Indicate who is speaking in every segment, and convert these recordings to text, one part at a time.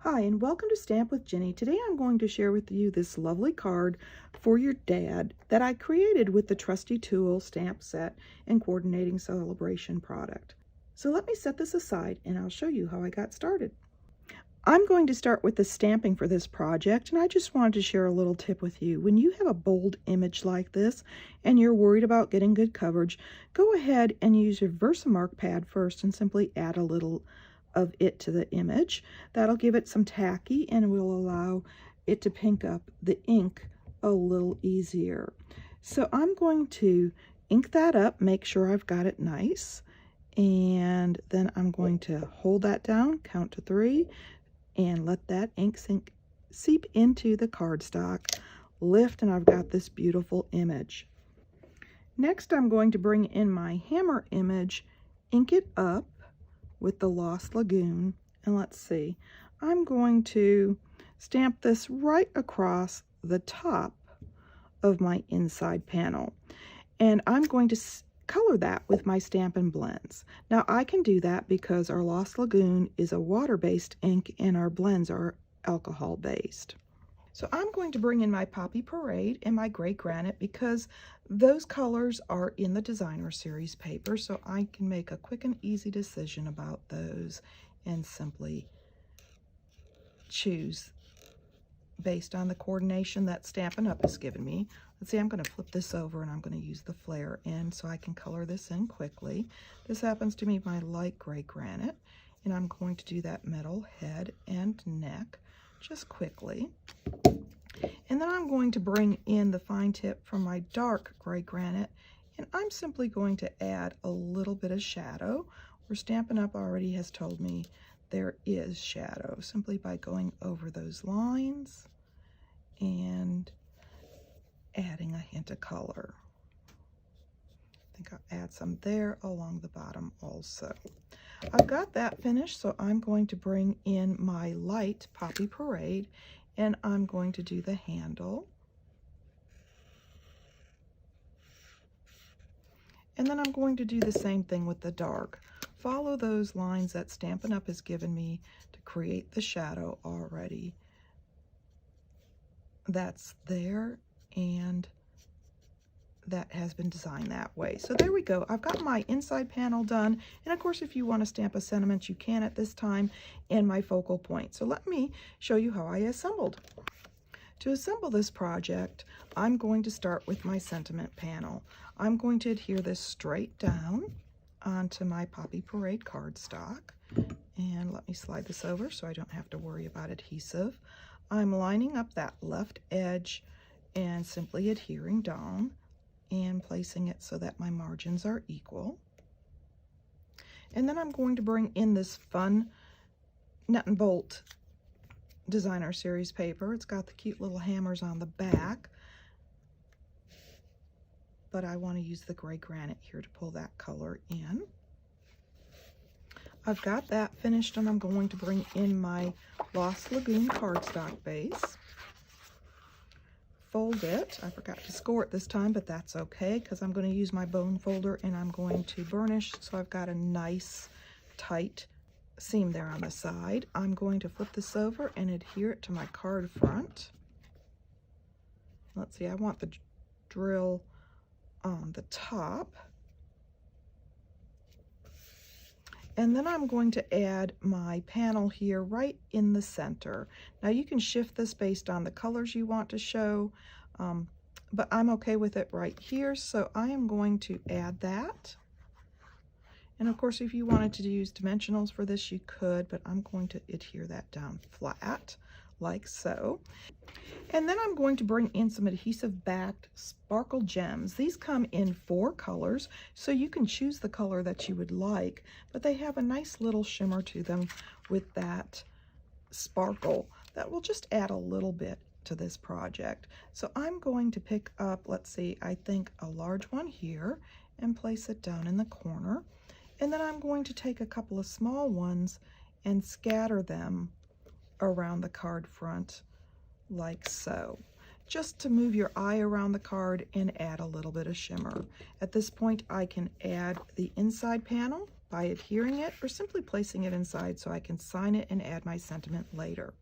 Speaker 1: Hi, and welcome to Stamp with Jini. Today I'm going to share with you this lovely card for your dad that I created with the Trusty Tools stamp set and coordinating Sale-a-bration product. So let me set this aside and I'll show you how I got started. I'm going to start with the stamping for this project, and I just wanted to share a little tip with you. When you have a bold image like this and you're worried about getting good coverage, go ahead and use your Versamark pad first and simply add a little of it to the image. That'll give it some tacky and will allow it to pink up the ink a little easier. So I'm going to ink that up, make sure I've got it nice, and then I'm going to hold that down, count to 3, and let that ink seep into the cardstock, lift, and I've got this beautiful image. Next, I'm going to bring in my hammer image, ink it up with the Lost Lagoon, and let's see, I'm going to stamp this right across the top of my inside panel, and I'm going to color that with my Stampin' Blends. Now I can do that because our Lost Lagoon is a water-based ink and our blends are alcohol-based. So I'm going to bring in my Poppy Parade and my Gray Granite because those colors are in the Designer Series paper, so I can make a quick and easy decision about those and simply choose based on the coordination that Stampin' Up! Has given me. Let's see, I'm going to flip this over and I'm going to use the flare end so I can color this in quickly. This happens to be my light gray granite, and I'm going to do that metal head and neck just quickly. And then I'm going to bring in the fine tip from my dark gray granite, and I'm simply going to add a little bit of shadow, where Stampin' Up! Already has told me there is shadow, simply by going over those lines and adding a hint of color. I think I'll add some there along the bottom also. I've got that finished, so I'm going to bring in my light Poppy Parade, and I'm going to do the handle. And then I'm going to do the same thing with the dark. Follow those lines that Stampin' Up! Has given me to create the shadow already. That's there, and that has been designed that way. So there we go. I've got my inside panel done, and of course if you want to stamp a sentiment you can at this time, and my focal point. So let me show you how I assembled. To assemble this project, I'm going to start with my sentiment panel. I'm going to adhere this straight down onto my Poppy Parade cardstock, and let me slide this over so I don't have to worry about adhesive. I'm lining up that left edge and simply adhering down and placing it so that my margins are equal. And then I'm going to bring in this fun nut and bolt Designer Series paper. It's got the cute little hammers on the back, but I want to use the gray granite here to pull that color in. I've got that finished, and I'm going to bring in my Lost Lagoon cardstock base. Fold it. I forgot to score it this time, but that's okay because I'm going to use my bone folder and I'm going to burnish, so I've got a nice tight seam there on the side. I'm going to flip this over and adhere it to my card front. Let's see, I want the drill on the top. And then I'm going to add my panel here right in the center. Now you can shift this based on the colors you want to show, but I'm okay with it right here, so I am going to add that. And of course, if you wanted to use dimensionals for this, you could, but I'm going to adhere that down flat, like so. And then I'm going to bring in some adhesive-backed sparkle gems. These come in 4 colors, so you can choose the color that you would like, but they have a nice little shimmer to them with that sparkle that will just add a little bit to this project. So I'm going to pick up, let's see, I think a large one here and place it down in the corner. And then I'm going to take a couple of small ones and scatter them around the card front like so, just to move your eye around the card and add a little bit of shimmer. At this point, I can add the inside panel by adhering it or simply placing it inside so I can sign it and add my sentiment later.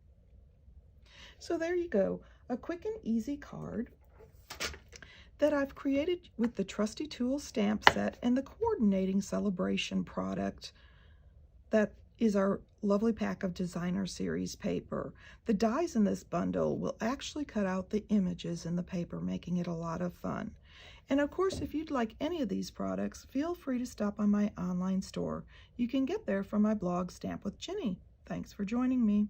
Speaker 1: So there you go, a quick and easy card that I've created with the Trusty Tools stamp set and the coordinating celebration product that is our lovely pack of designer series paper. The dies in this bundle will actually cut out the images in the paper, making it a lot of fun. And of course, if you'd like any of these products, feel free to stop by my online store. You can get there from my blog, Stamp with Jini. Thanks for joining me.